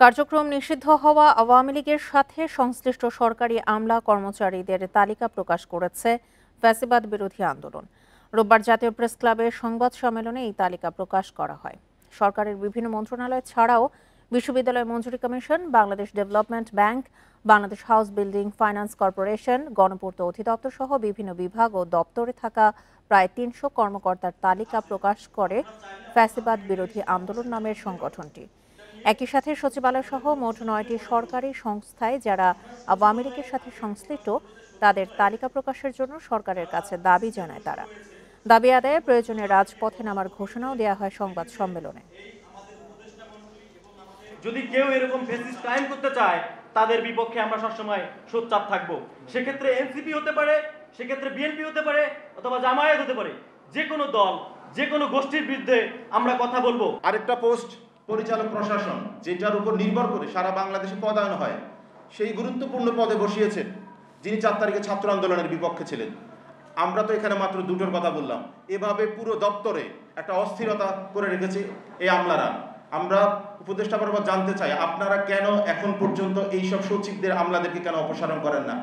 কার্যক্রম নিষিদ্ধ হওয়া আওয়ামী লীগের সাথে সংশ্লিষ্ট সরকারি আমলা কর্মচারীদের তালিকা প্রকাশ করেছে ফ্যাসিবাদ বিরোধী আন্দোলন। রোববার জাতীয় প্রেস ক্লাবের সংবাদ সম্মেলনে এই তালিকা প্রকাশ করা হয়। সরকারের বিভিন্ন মন্ত্রণালয় ছাড়াও বিশ্ববিদ্যালয় মঞ্জুরি commission, Bangladesh development bank, Bangladesh house building finance corporation, গণপূর্ত অধিদপ্তর সহ বিভিন্ন বিভাগ ও দপ্তরে থাকা প্রায় ৩০০ কর্মকর্তার তালিকা প্রকাশ করে ফ্যাসিবাদ বিরোধী আন্দোলন নামের সংগঠনটি। একই সাথে সচিবালয় সহ মোট ৯টি সরকারি সংস্থায় যারা আওয়ামী লীগের সাথে সংশ্লিষ্ট তাদের তালিকা প্রকাশের জন্য সরকারের কাছে দাবি জানায় তারা। দাবি আদায়ে প্রয়োজনে রাজপথে নামার ঘোষণাও দেওয়া হয় সংবাদ সম্মেলনে। যদি কেউ এরকম ফ্যাসিস্ট ক্রাইম করতে চায় তাদের বিপক্ষে আমরা সবসময় সোচ্চার থাকব। সেক্ষেত্রে এনসিপি হতে পারে, সেক্ষেত্রে বিএনপি হতে পারে, অথবা জামায়াত হতে পারে। যে কোনো দল, যে কোনো গোষ্ঠীর বিরুদ্ধে আমরা কথা বলবো। আরেকটা পোস্ট পরিচালক প্রশাসন, যেটার উপর নির্ভর করে সারা বাংলাদেশে পদায়ন হয়, সেই গুরুত্বপূর্ণ পদে বসিয়েছেন যিনি ৪ তারিখে ছাত্র আন্দোলনের বিপক্ষে ছিলেন। আমরা তো এখানে মাত্র দুটোর কথা বললাম, এভাবে পুরো দপ্তরে একটা অস্থিরতা করে রেখেছে এই আমলারা। আমরা উপদেষ্টা বরাবর জানতে চাই, আপনারা কেন এখন পর্যন্ত এইসব সচিবদের আমলাদেরকে কেন অপসারণ করেন না?